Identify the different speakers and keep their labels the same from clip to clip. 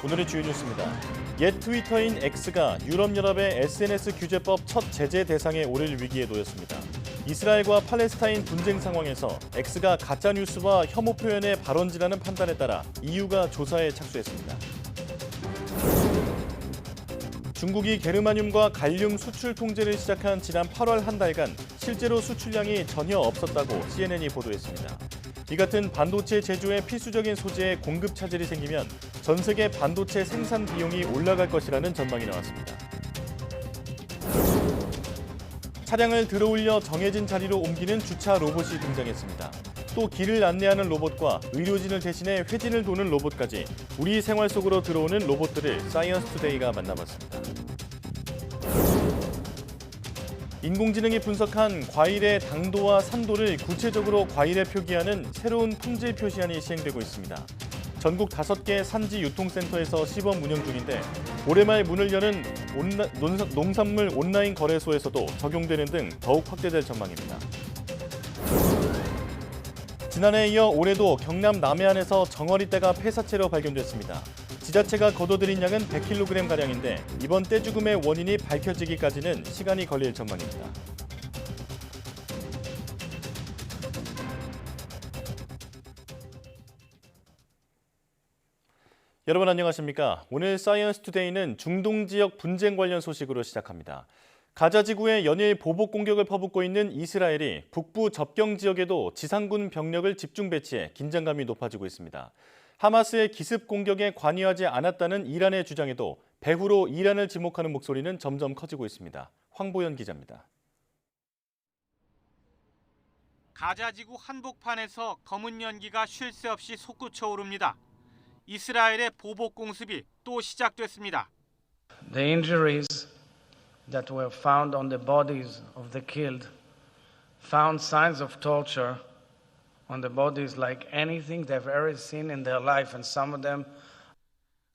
Speaker 1: 오늘의 주요 뉴스입니다. 옛 트위터인 X가 유럽연합의 SNS 규제법 첫 제재 대상에 오를 위기에 놓였습니다. 이스라엘과 팔레스타인 분쟁 상황에서 X가 가짜뉴스와 혐오 표현의 발원지라는 판단에 따라 EU가 조사에 착수했습니다. 중국이 게르마늄과 갈륨 수출 통제를 시작한 지난 8월 한 달간 실제로 수출량이 전혀 없었다고 CNN이 보도했습니다. 이 같은 반도체 제조의 필수적인 소재에 공급 차질이 생기면 전 세계 반도체 생산 비용이 올라갈 것이라는 전망이 나왔습니다. 차량을 들어올려 정해진 자리로 옮기는 주차 로봇이 등장했습니다. 또 길을 안내하는 로봇과 의료진을 대신해 회진을 도는 로봇까지 우리 생활 속으로 들어오는 로봇들을 사이언스 투데이가 만나봤습니다. 인공지능이 분석한 과일의 당도와 산도를 구체적으로 과일에 표기하는 새로운 품질 표시안이 시행되고 있습니다. 전국 5개 산지 유통센터에서 시범 운영 중인데 올해 말 문을 여는 농산물 온라인 거래소에서도 적용되는 등 더욱 확대될 전망입니다. 지난해에 이어 올해도 경남 남해안에서 정어리떼가 폐사체로 발견됐습니다. 지자체가 거둬들인 양은 100kg가량인데 이번 떼죽음의 원인이 밝혀지기까지는 시간이 걸릴 전망입니다. 여러분 안녕하십니까? 오늘 사이언스 투데이는 중동 지역 분쟁 관련 소식으로 시작합니다. 가자 지구에 연일 보복 공격을 퍼붓고 있는 이스라엘이 북부 접경 지역에도 지상군 병력을 집중 배치해 긴장감이 높아지고 있습니다. 하마스의 기습 공격에 관여하지 않았다는 이란의 주장에도 배후로 이란을 지목하는 목소리는 점점 커지고 있습니다. 황보연 기자입니다.
Speaker 2: 가자 지구 한복판에서 검은 연기가 쉴 새 없이 솟구쳐 오릅니다. 이스라엘의 보복 공습이 또 시작됐습니다.
Speaker 3: The injuries that were found on the bodies of the killed found signs of torture on the bodies like anything they've ever seen in their life, and some of them.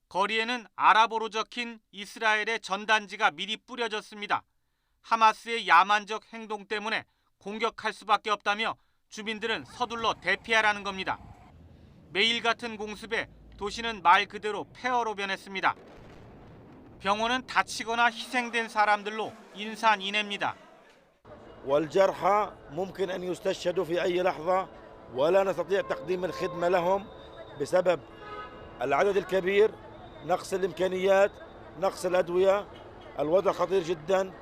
Speaker 2: 거리에는 아랍어로 적힌 이스라엘의 전단지가 미리 뿌려졌습니다. 하마스의 야만적 행동 때문에 공격할 수밖에 없다며 주민들은 서둘러 대피하라는 겁니다. 매일 같은 공습에 도시는 말 그대로 폐허로 변했습니다. 병원은 다치거나 희생된 사람들로 인산인해입니다.
Speaker 4: والجرحى ممكن أن يستشهدوا في أي لحظة ولا نستطيع تقديم الخدمة لهم بسبب العدد الكبير نقص الإمكانيات نقص الأدوية الوضع خطير جدا.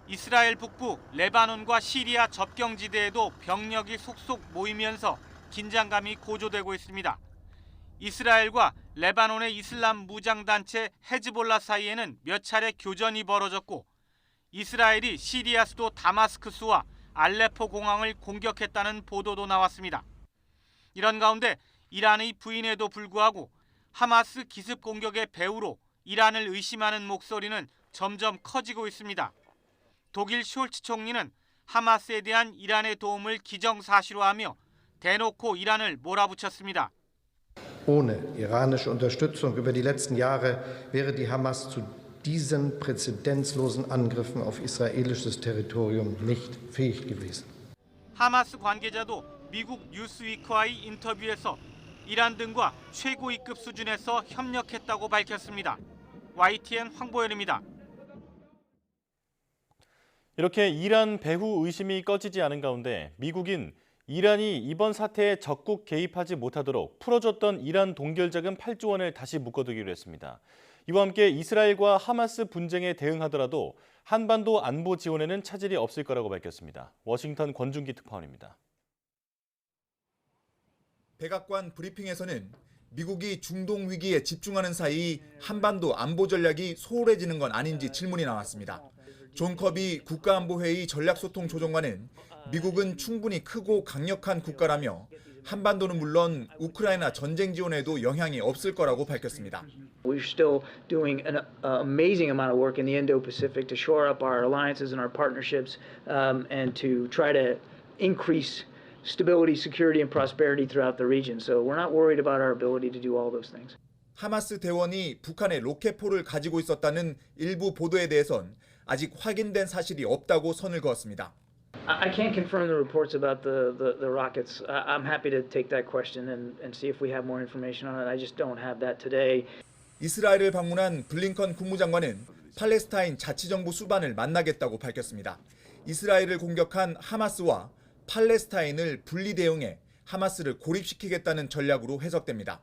Speaker 2: 이스라엘 북부 레바논과 시리아 접경지대에도 병력이 속속 모이면서 긴장감이 고조되고 있습니다. 이스라엘과 레바논의 이슬람 무장단체 헤즈볼라 사이에는 몇 차례 교전이 벌어졌고 이스라엘이 시리아 수도 다마스크스와 알레포 공항을 공격했다는 보도도 나왔습니다. 이런 가운데 이란의 부인에도 불구하고 하마스 기습 공격의 배후로 이란을 의심하는 목소리는 점점 커지고 있습니다. 독일 숄츠 총리는 하마스에 대한 이란의 도움을 기정사실화하며 대놓고 이란을 몰아붙였습니다.
Speaker 5: Ohne iranische Unterstützung über die letzten Jahre wäre die Hamas zu diesen präzedenzlosen Angriffen auf israelisches Territorium nicht fähig gewesen.
Speaker 2: 하마스 관계자도 미국 뉴스위크와의 인터뷰에서 이란 등과 최고위급 수준에서 협력했다고 밝혔습니다. YTN 황보현입니다.
Speaker 1: 이렇게 이란 배후 의심이 꺼지지 않은 가운데 미국인 이란이 이번 사태에 적극 개입하지 못하도록 풀어줬던 이란 동결자금 8조 원을 다시 묶어두기로 했습니다. 이와 함께 이스라엘과 하마스 분쟁에 대응하더라도 한반도 안보 지원에는 차질이 없을 거라고 밝혔습니다. 워싱턴 권준기 특파원입니다.
Speaker 6: 백악관 브리핑에서는 미국이 중동 위기에 집중하는 사이 한반도 안보 전략이 소홀해지는 건 아닌지 질문이 나왔습니다. 존 커비 국가안보회의 전략소통조정관은 미국은 충분히 크고 강력한 국가라며 한반도는 물론 우크라이나 전쟁 지원에도 영향이 없을 거라고 밝혔습니다.
Speaker 7: We're still doing an amazing amount of work in the Indo-Pacific to shore up our alliances and our partnerships and to try to increase stability, security, and prosperity throughout the region. So we're not worried about our ability to do all those things.
Speaker 6: 하마스 대원이 북한에 로켓포를 가지고 있었다는 일부 보도에 대해선 아직 확인된 사실이 없다고 선을 그었습니다.
Speaker 7: I can't confirm the reports about the rockets. I'm happy to take that question and see if we have more information on it. I just don't have that today.
Speaker 6: 이스라엘을 방문한 블링컨 국무장관은 팔레스타인 자치정부 수반을 만나겠다고 밝혔습니다. 이스라엘을 공격한 하마스와 팔레스타인을 분리 대응해 하마스를 고립시키겠다는 전략으로 해석됩니다.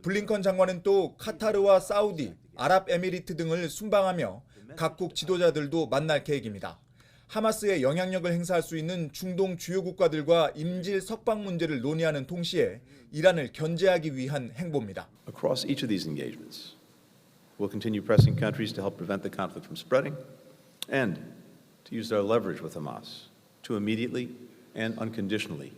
Speaker 6: 블링컨 장관은 또 카타르와 사우디, 아랍에미리트 등을 순방하며 각국 지도자들도 만날 계획입니다. 하마스의 영향력을 행사할 수 있는 중동 주요 국가들과 인질 석방 문제를 논의하는 동시에 이란을 견제하기 위한 행보입니다.
Speaker 8: Across each of these engagements, we'll continue pressing countries to help prevent the conflict from spreading and to use our leverage with Hamas to immediately and unconditionally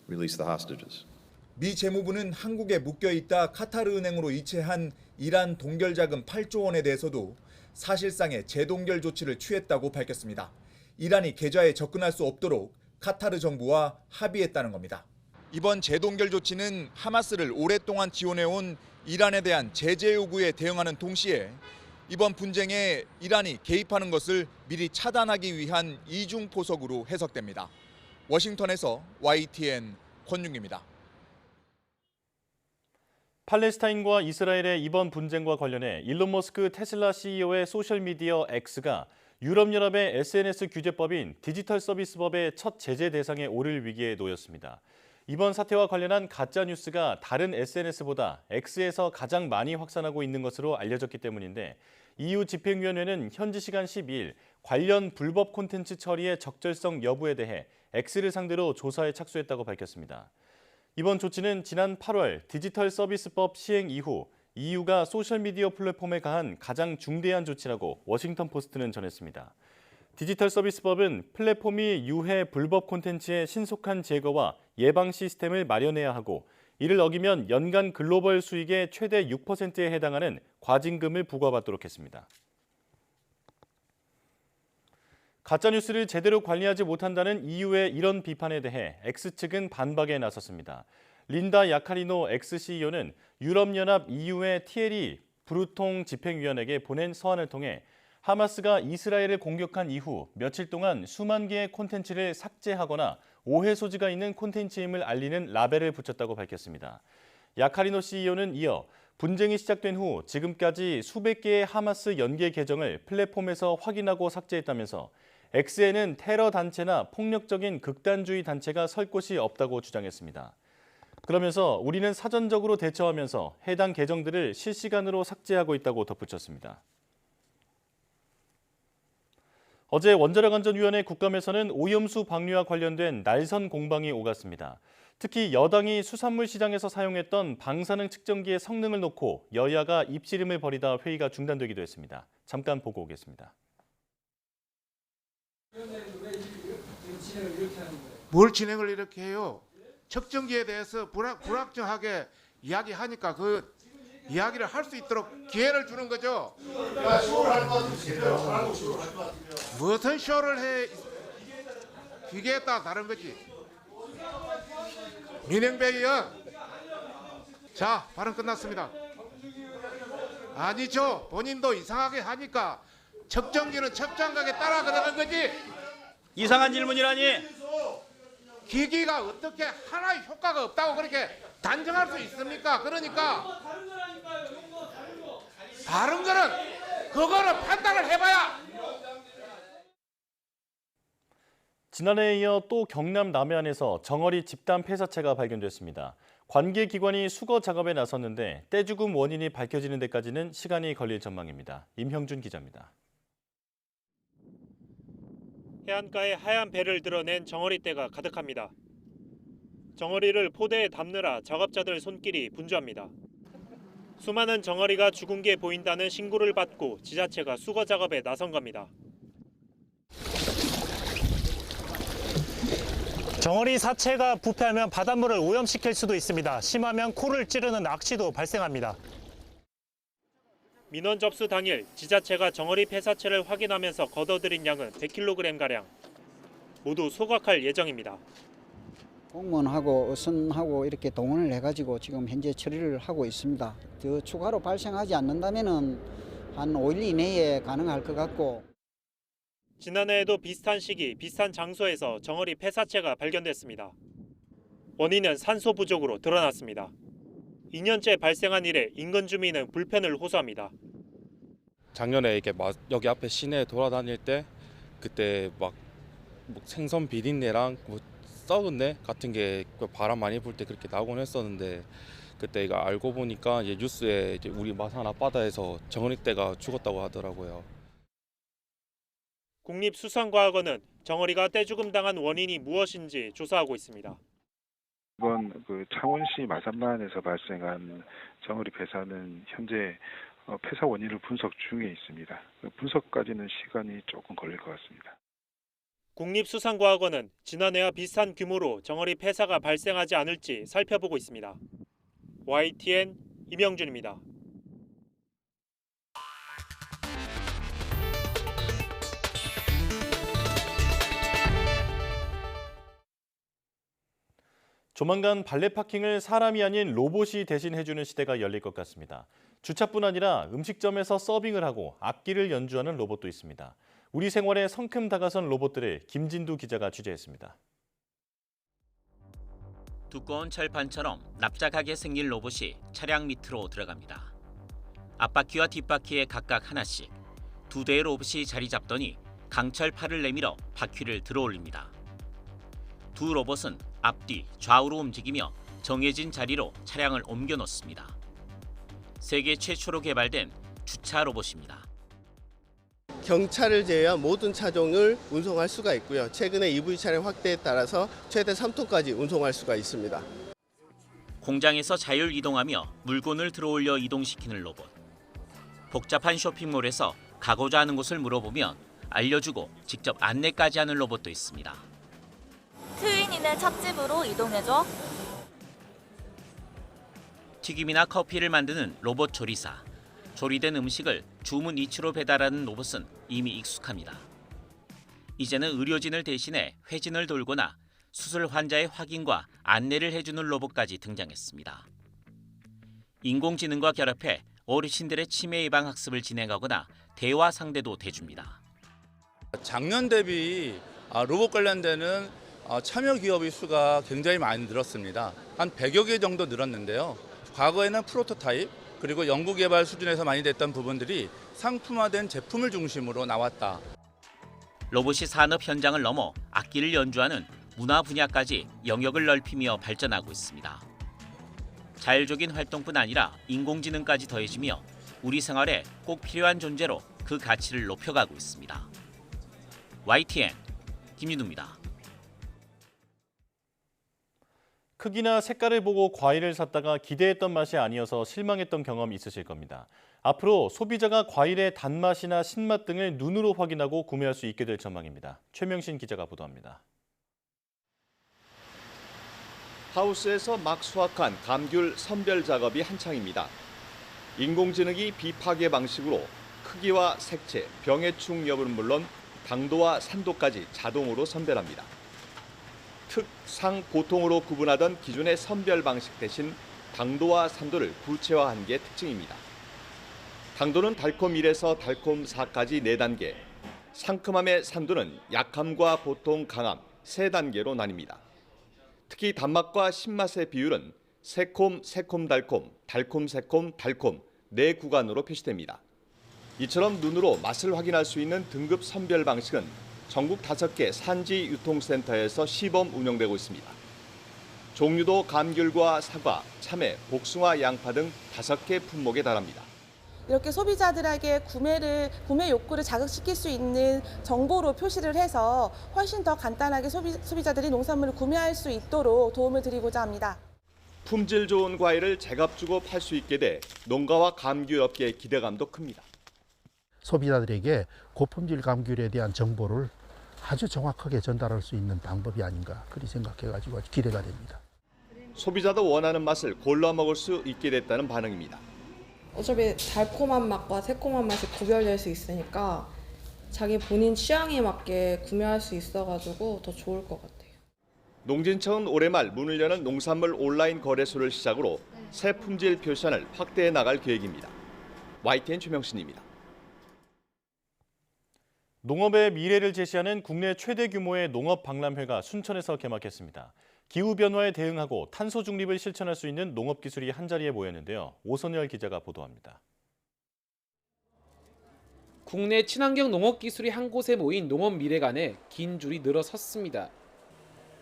Speaker 8: release the hostages.
Speaker 6: 미 재무부는 한국에 묶여있다 카타르 은행으로 이체한 이란 동결자금 8조 원에 대해서도 사실상의 재동결 조치를 취했다고 밝혔습니다. 이란이 계좌에 접근할 수 없도록 카타르 정부와 합의했다는 겁니다. 이번 재동결 조치는 하마스를 오랫동안 지원해온 이란에 대한 제재 요구에 대응하는 동시에 이번 분쟁에 이란이 개입하는 것을 미리 차단하기 위한 이중 포석으로 해석됩니다. 워싱턴에서 YTN 권윤기입니다.
Speaker 1: 팔레스타인과 이스라엘의 이번 분쟁과 관련해 일론 머스크 테슬라 CEO의 소셜미디어 X가 유럽연합의 SNS 규제법인 디지털 서비스법의 첫 제재 대상에 오를 위기에 놓였습니다. 이번 사태와 관련한 가짜뉴스가 다른 SNS보다 X에서 가장 많이 확산하고 있는 것으로 알려졌기 때문인데 EU 집행위원회는 현지 시간 12일 관련 불법 콘텐츠 처리의 적절성 여부에 대해 X를 상대로 조사에 착수했다고 밝혔습니다. 이번 조치는 지난 8월 디지털 서비스법 시행 이후 EU가 소셜미디어 플랫폼에 가한 가장 중대한 조치라고 워싱턴 포스트는 전했습니다. 디지털 서비스법은 플랫폼이 유해 불법 콘텐츠의 신속한 제거와 예방 시스템을 마련해야 하고 이를 어기면 연간 글로벌 수익의 최대 6%에 해당하는 과징금을 부과받도록 했습니다. 가짜뉴스를 제대로 관리하지 못한다는 EU의 이런 비판에 대해 X측은 반박에 나섰습니다. 린다 야카리노 X-CEO는 유럽연합 EU의 티에리 브루통 집행위원에게 보낸 서한을 통해 하마스가 이스라엘을 공격한 이후 며칠 동안 수만 개의 콘텐츠를 삭제하거나 오해 소지가 있는 콘텐츠임을 알리는 라벨을 붙였다고 밝혔습니다. 야카리노 CEO는 이어 분쟁이 시작된 후 지금까지 수백 개의 하마스 연계 계정을 플랫폼에서 확인하고 삭제했다면서 X에는 테러 단체나 폭력적인 극단주의 단체가 설 곳이 없다고 주장했습니다. 그러면서 우리는 사전적으로 대처하면서 해당 계정들을 실시간으로 삭제하고 있다고 덧붙였습니다. 어제 원자력안전위원회 국감에서는 오염수 방류와 관련된 날선 공방이 오갔습니다. 특히 여당이 수산물 시장에서 사용했던 방사능 측정기의 성능을 놓고 여야가 입씨름을 벌이다 회의가 중단되기도 했습니다. 잠깐 보고 오겠습니다.
Speaker 9: 뭘 진행을 이렇게 해요? 측정기에 대해서 불확정하게 이야기하니까 그 이야기를 할 수 있도록 기회를 주는 거죠. 무슨 쇼를 해? 기계에 따라 다른 거지. 민영배 의원, 자, 발언 끝났습니다. 아니죠. 본인도 이상하게 하니까 측정기는 측정각에 따라가는 거지.
Speaker 10: 이상한 질문이라니.
Speaker 9: 기기가 어떻게 하나의 효과가 없다고 그렇게 단정할 수 있습니까? 그러니까 다른 거는 그거는 판단을 해봐야.
Speaker 1: 지난해에 이어 또 경남 남해안에서 정어리 집단 폐사체가 발견됐습니다. 관계기관이 수거 작업에 나섰는데 떼죽음 원인이 밝혀지는 데까지는 시간이 걸릴 전망입니다. 임형준 기자입니다.
Speaker 2: 해안가에 하얀 배를 드러낸 정어리떼가 가득합니다. 정어리를 포대에 담느라 작업자들 손길이 분주합니다. 수많은 정어리가 죽은 게 보인다는 신고를 받고 지자체가 수거 작업에 나선 겁니다.
Speaker 11: 정어리 사체가 부패하면 바닷물을 오염시킬 수도 있습니다. 심하면 코를 찌르는 낚시도 발생합니다.
Speaker 2: 민원 접수 당일 지자체가 정어리 폐사체를 확인하면서 걷어들인 양은 100kg가량. 모두 소각할 예정입니다.
Speaker 12: 공무원하고 어선하고 이렇게 동원을 해가지고 지금 현재 처리를 하고 있습니다. 더 추가로 발생하지 않는다면은 한 5일 이내에 가능할 것 같고.
Speaker 2: 지난해에도 비슷한 시기, 비슷한 장소에서 정어리 폐사체가 발견됐습니다. 원인은 산소 부족으로 드러났습니다. 2년째 발생한 일에 인근 주민은 불편을 호소합니다.
Speaker 13: 작년에 이렇게 여기 앞에 시내 돌아다닐 때 그때 막 생선 비린내랑 썩은 내 같은 게 바람 많이 불 때 그렇게 나오곤 했었는데 그때 이거 알고 보니까 이제 뉴스에 이제 우리 마산 앞바다에서 정어리떼가 죽었다고 하더라고요.
Speaker 2: 국립수산과학원은 정어리가 떼죽음 당한 원인이 무엇인지 조사하고 있습니다.
Speaker 14: 이번 창원시 마산만에서 발생한 정어리 폐사는 현재 폐사 원인을 분석 중에 있습니다. 분석까지는 시간이 조금 걸릴 것 같습니다.
Speaker 2: 국립수산과학원은 지난해와 비슷한 규모로 정어리 폐사가 발생하지 않을지 살펴보고 있습니다. YTN 임영준입니다.
Speaker 1: 조만간 발레 파킹을 사람이 아닌 로봇이 대신해주는 시대가 열릴 것 같습니다. 주차뿐 아니라 음식점에서 서빙을 하고 악기를 연주하는 로봇도 있습니다. 우리 생활에 성큼 다가선 로봇들을 김진두 기자가 취재했습니다.
Speaker 15: 두꺼운 철판처럼 납작하게 생긴 로봇이 차량 밑으로 들어갑니다. 앞바퀴와 뒷바퀴에 각각 하나씩 두 대의 로봇이 자리 잡더니 강철 팔을 내밀어 바퀴를 들어올립니다. 두 로봇은 앞뒤 좌우로 움직이며 정해진 자리로 차량을 옮겨 놓습니다. 세계 최초로 개발된 주차 로봇입니다.
Speaker 16: 경차를 제외한 모든 차종을 운송할 수가 있고요. 최근에 EV 차량 확대에 따라서 최대 3톤까지 운송할 수가 있습니다.
Speaker 15: 공장에서 자율 이동하며 물건을 들어올려 이동시키는 로봇. 복잡한 쇼핑몰에서 가고자 하는 곳을 물어보면 알려주고 직접 안내까지 하는 로봇도 있습니다.
Speaker 17: 트윈이네 찻집으로 이동해줘.
Speaker 15: 튀김이나 커피를 만드는 로봇 조리사. 조리된 음식을 주문 이치로 배달하는 로봇은 이미 익숙합니다. 이제는 의료진을 대신해 회진을 돌거나 수술 환자의 확인과 안내를 해주는 로봇까지 등장했습니다. 인공지능과 결합해 어르신들의 치매 예방 학습을 진행하거나 대화 상대도 대줍니다.
Speaker 18: 작년 대비 로봇 관련되는 참여 기업의 수가 굉장히 많이 늘었습니다. 한 100여 개 정도 늘었는데요. 과거에는 프로토타입 그리고 연구개발 수준에서 많이 됐던 부분들이 상품화된 제품을 중심으로 나왔다.
Speaker 15: 로봇이 산업 현장을 넘어 악기를 연주하는 문화 분야까지 영역을 넓히며 발전하고 있습니다. 자율적인 활동뿐 아니라 인공지능까지 더해지며 우리 생활에 꼭 필요한 존재로 그 가치를 높여가고 있습니다. YTN 김윤우입니다.
Speaker 1: 크기나 색깔을 보고 과일을 샀다가 기대했던 맛이 아니어서 실망했던 경험 있으실 겁니다. 앞으로 소비자가 과일의 단맛이나 신맛 등을 눈으로 확인하고 구매할 수 있게 될 전망입니다. 최명신 기자가 보도합니다.
Speaker 19: 하우스에서 막 수확한 감귤 선별 작업이 한창입니다. 인공지능이 비파괴 방식으로 크기와 색채, 병해충 여부는 물론 당도와 산도까지 자동으로 선별합니다. 특, 상, 보통으로 구분하던 기존의 선별 방식 대신 당도와 산도를 구체화한 게 특징입니다. 당도는 달콤 1에서 달콤 4까지 4단계, 상큼함의 산도는 약함과 보통, 강함 3단계로 나뉩니다. 특히 단맛과 신맛의 비율은 새콤, 새콤달콤, 달콤, 새콤, 달콤 4구간으로 표시됩니다. 이처럼 눈으로 맛을 확인할 수 있는 등급 선별 방식은 전국 5개 산지 유통센터에서 시범 운영되고 있습니다. 종류도 감귤과 사과, 참외, 복숭아, 양파 등 5개 품목에 달합니다.
Speaker 20: 이렇게 소비자들에게 구매 욕구를 자극시킬 수 있는 정보로 표시를 해서 훨씬 더 간단하게 소비자들이 농산물을 구매할 수 있도록 도움을 드리고자 합니다.
Speaker 19: 품질 좋은 과일을 제값 주고 팔 수 있게 돼 농가와 감귤 업계의 기대감도 큽니다.
Speaker 21: 소비자들에게 고품질 감귤에 대한 정보를 아주 정확하게 전달할 수 있는 방법이 아닌가 그리 생각해가지고 아주 기대가 됩니다.
Speaker 19: 소비자도 원하는 맛을 골라 먹을 수 있게 됐다는 반응입니다.
Speaker 22: 어차피 달콤한 맛과 새콤한 맛이 구별될 수 있으니까 자기 본인 취향에 맞게 구매할 수 있어가지고 더 좋을 것 같아요.
Speaker 19: 농진청은 올해 말 문을 여는 농산물 온라인 거래소를 시작으로 새 품질 표시안을 확대해 나갈 계획입니다. YTN 최명신입니다.
Speaker 1: 농업의 미래를 제시하는 국내 최대 규모의 농업 박람회가 순천에서 개막했습니다. 기후변화에 대응하고 탄소 중립을 실천할 수 있는 농업기술이 한자리에 모였는데요. 오선열 기자가 보도합니다.
Speaker 3: 국내 친환경 농업기술이 한 곳에 모인 농업미래관에 긴 줄이 늘어섰습니다.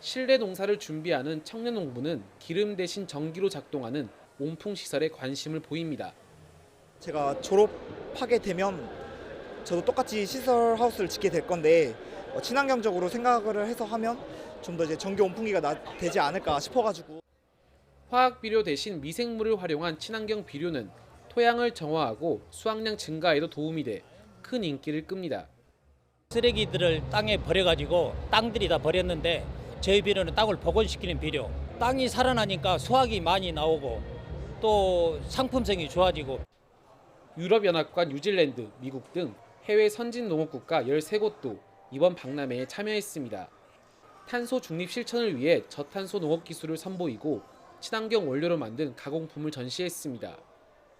Speaker 3: 실내 농사를 준비하는 청년 농부는 기름 대신 전기로 작동하는 온풍시설에 관심을 보입니다.
Speaker 4: 제가 졸업하게 되면 저도 똑같이 시설 하우스를 짓게 될 건데 친환경적으로 생각을 해서 하면 좀 더 이제 전기 온풍기가 되지 않을까 싶어가지고.
Speaker 3: 화학 비료 대신 미생물을 활용한 친환경 비료는 토양을 정화하고 수확량 증가에도 도움이 돼 큰 인기를 끕니다.
Speaker 23: 쓰레기들을 땅에 버려가지고 땅들이 다 버렸는데 저희 비료는 땅을 복원시키는 비료. 땅이 살아나니까 수확이 많이 나오고 또 상품성이 좋아지고.
Speaker 3: 유럽연합과 뉴질랜드, 미국 등 해외 선진 농업국가 13곳도 이번 박람회에 참여했습니다. 탄소 중립 실천을 위해 저탄소 농업 기술을 선보이고 친환경 원료로 만든 가공품을 전시했습니다.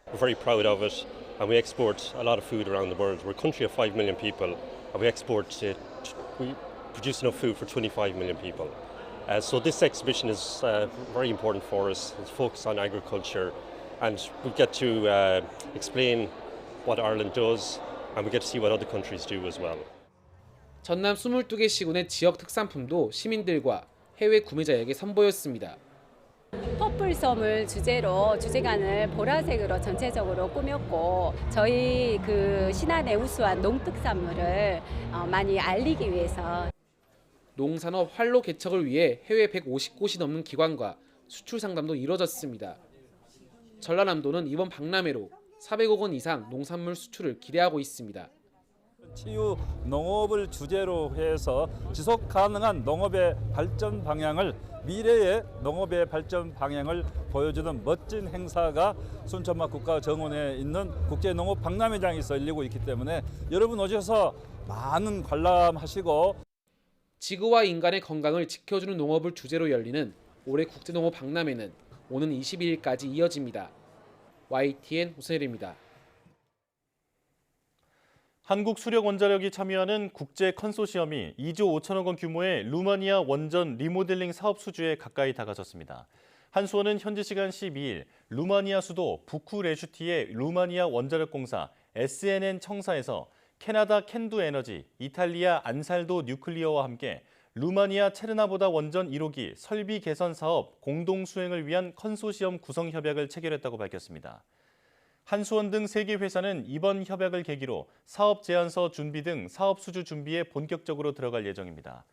Speaker 24: We're very proud of it, and we export a lot of food around the world. We're a country of 5 million people, and we produce enough food for 25 million people. So this exhibition is very important for us. It's focused on agriculture, and we get to explain what Ireland does, and we get to see what other countries do as well.
Speaker 3: 전남 22개 시군의 지역 특산품도 시민들과 해외 구매자에게 선보였습니다.
Speaker 25: 퍼플섬을 주제로 주제관을 보라색으로 전체적으로 꾸몄고 저희 신안의 우수한 농특산물을 많이 알리기 위해서
Speaker 3: 농산업 활로 개척을 위해 해외 150곳이 넘는 기관과 수출 상담도 이뤄졌습니다. 전라남도는 이번 박람회로 400억 원 이상 농산물 수출을 기대하고 있습니다.
Speaker 26: 치유 농업을 주제로 해서 지속 가능한 농업의 발전 방향을 미래의 농업의 발전 방향을 보여주는 멋진 행사가 순천막 국가정원에 있는 국제농업 박람회장에서 열리고 있기 때문에 여러분 오셔서 많은 관람하시고
Speaker 3: 지구와 인간의 건강을 지켜주는 농업을 주제로 열리는 올해 국제농업 박람회는 오는 22일까지 이어집니다. YTN 오선일입니다.
Speaker 1: 한국수력원자력이 참여하는 국제 컨소시엄이 2조 5천억 원 규모의 루마니아 원전 리모델링 사업 수주에 가까이 다가섰습니다. 한수원은 현지 시간 12일 루마니아 수도 부쿠레슈티의 루마니아 원자력공사 SNN 청사에서 캐나다 캔두 에너지, 이탈리아 안살도 뉴클리어와 함께 루마니아 체르나보다 원전 1호기 설비 개선 사업 공동 수행을 위한 컨소시엄 구성 협약을 체결했다고 밝혔습니다. 한수원 등 3개 회사는 이번 협약을 계기로 사업 제안서 준비 등 사업 수주 준비에 본격적으로 들어갈 예정입니다.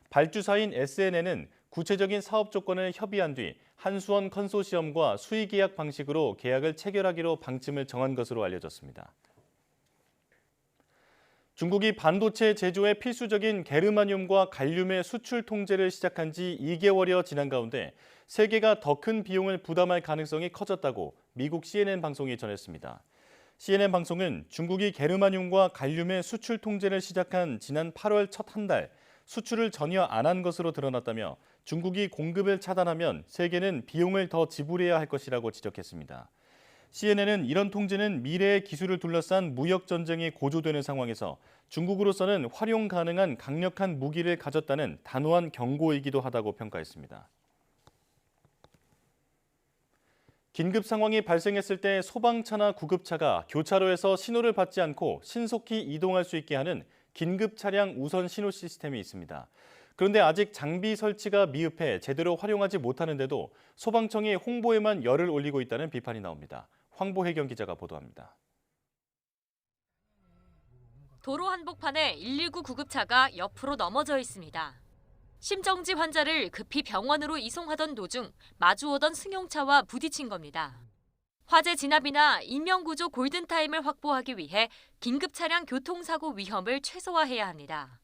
Speaker 1: 발주사인 SNN은 구체적인 사업 조건을 협의한 뒤 한수원 컨소시엄과 수의 계약 방식으로 계약을 체결하기로 방침을 정한 것으로 알려졌습니다. 중국이 반도체 제조에 필수적인 게르마늄과 갈륨의 수출 통제를 시작한 지 2개월여 지난 가운데 세계가 더 큰 비용을 부담할 가능성이 커졌다고 미국 CNN 방송이 전했습니다. CNN 방송은 중국이 게르마늄과 갈륨의 수출 통제를 시작한 지난 8월 첫 한 달 수출을 전혀 안 한 것으로 드러났다며 중국이 공급을 차단하면 세계는 비용을 더 지불해야 할 것이라고 지적했습니다. CNN은 이런 통제는 미래의 기술을 둘러싼 무역 전쟁이 고조되는 상황에서 중국으로서는 활용 가능한 강력한 무기를 가졌다는 단호한 경고이기도 하다고 평가했습니다. 긴급 상황이 발생했을 때 소방차나 구급차가 교차로에서 신호를 받지 않고 신속히 이동할 수 있게 하는 긴급 차량 우선 신호 시스템이 있습니다. 그런데 아직 장비 설치가 미흡해 제대로 활용하지 못하는데도 소방청이 홍보에만 열을 올리고 있다는 비판이 나옵니다. 황보혜경 기자가 보도합니다.
Speaker 27: 도로 한복판에 119 구급차가 옆으로 넘어져 있습니다. 심정지 환자를 급히 병원으로 이송하던 도중 마주오던 승용차와 부딪힌 겁니다. 화재 진압이나 인명구조 골든타임을 확보하기 위해 긴급 차량 교통사고 위험을 최소화해야 합니다.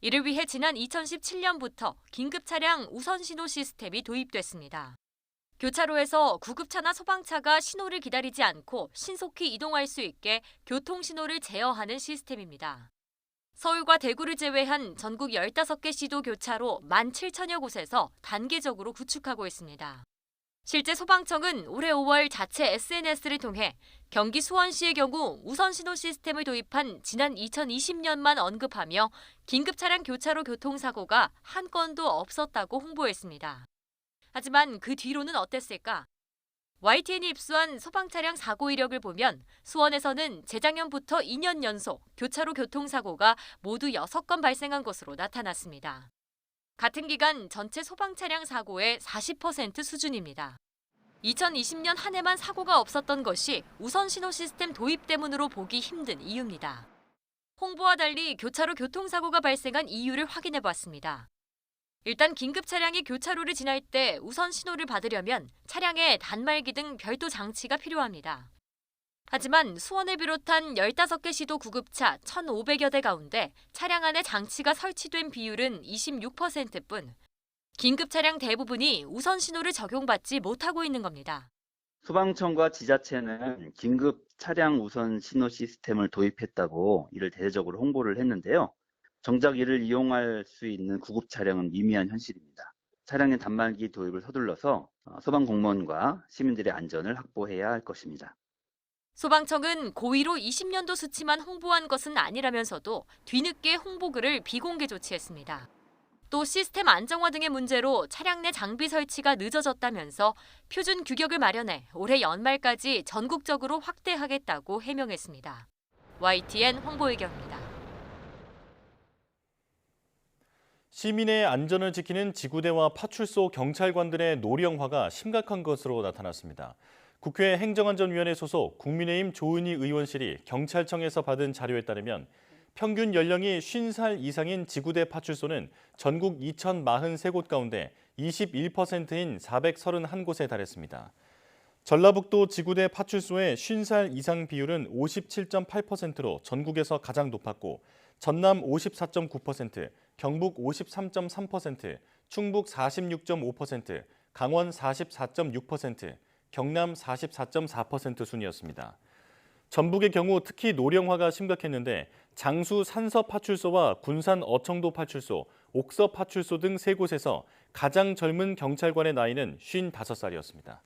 Speaker 27: 이를 위해 지난 2017년부터 긴급 차량 우선 신호 시스템이 도입됐습니다. 교차로에서 구급차나 소방차가 신호를 기다리지 않고 신속히 이동할 수 있게 교통신호를 제어하는 시스템입니다. 서울과 대구를 제외한 전국 15개 시도 교차로 17,000여 곳에서 단계적으로 구축하고 있습니다. 실제 소방청은 올해 5월 자체 SNS를 통해 경기 수원시의 경우 우선 신호 시스템을 도입한 지난 2020년만 언급하며 긴급 차량 교차로 교통사고가 한 건도 없었다고 홍보했습니다. 하지만 그 뒤로는 어땠을까? YTN이 입수한 소방차량 사고 이력을 보면 수원에서는 재작년부터 2년 연속 교차로 교통사고가 모두 6건 발생한 것으로 나타났습니다. 같은 기간 전체 소방차량 사고의 40% 수준입니다. 2020년 한 해만 사고가 없었던 것이 우선 신호 시스템 도입 때문으로 보기 힘든 이유입니다. 홍보와 달리 교차로 교통사고가 발생한 이유를 확인해 봤습니다. 일단 긴급 차량이 교차로를 지날 때 우선 신호를 받으려면 차량에 단말기 등 별도 장치가 필요합니다. 하지만 수원을 비롯한 15개 시도 구급차 1,500여 대 가운데 차량 안에 장치가 설치된 비율은 26%뿐 긴급 차량 대부분이 우선 신호를 적용받지 못하고 있는 겁니다.
Speaker 5: 소방청과 지자체는 긴급 차량 우선 신호 시스템을 도입했다고 이를 대대적으로 홍보를 했는데요. 정작 이를 이용할 수 있는 구급 차량은 미미한 현실입니다. 차량의 단말기 도입을 서둘러서 소방 공무원과 시민들의 안전을 확보해야 할 것입니다.
Speaker 27: 소방청은 고의로 20년도 수치만 홍보한 것은 아니라면서도 뒤늦게 홍보글을 비공개 조치했습니다. 또 시스템 안정화 등의 문제로 차량 내 장비 설치가 늦어졌다면서 표준 규격을 마련해 올해 연말까지 전국적으로 확대하겠다고 해명했습니다. YTN 홍보의경입니다.
Speaker 1: 시민의 안전을 지키는 지구대와 파출소 경찰관들의 노령화가 심각한 것으로 나타났습니다. 국회 행정안전위원회 소속 국민의힘 조은희 의원실이 경찰청에서 받은 자료에 따르면 평균 연령이 50살 이상인 지구대 파출소는 전국 2,043곳 가운데 21%인 431곳에 달했습니다. 전라북도 지구대 파출소의 50살 이상 비율은 57.8%로 전국에서 가장 높았고 전남 54.9%, 경북 53.3%, 충북 46.5%, 강원 44.6%, 경남 44.4% 순이었습니다. 전북의 경우 특히 노령화가 심각했는데 장수 산서파출소와 군산 어청도 파출소, 옥서 파출소 등 3곳에서 가장 젊은 경찰관의 나이는 55살이었습니다.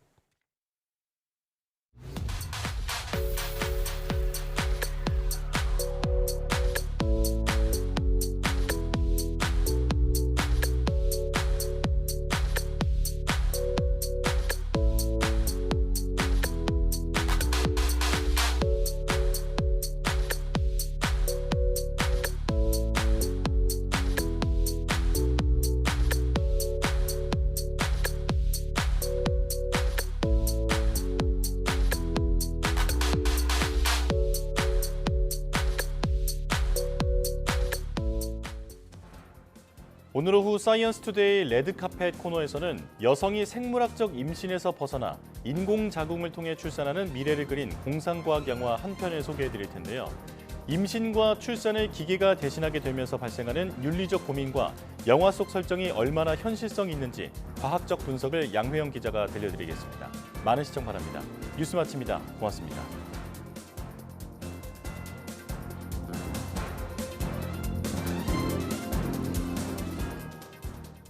Speaker 1: 오늘 오후 사이언스 투데이 레드카펫 코너에서는 여성이 생물학적 임신에서 벗어나 인공자궁을 통해 출산하는 미래를 그린 공상과학 영화 한 편을 소개해드릴 텐데요. 임신과 출산을 기계가 대신하게 되면서 발생하는 윤리적 고민과 영화 속 설정이 얼마나 현실성 있는지 과학적 분석을 양회영 기자가 들려드리겠습니다. 많은 시청 바랍니다. 뉴스 마칩니다. 고맙습니다.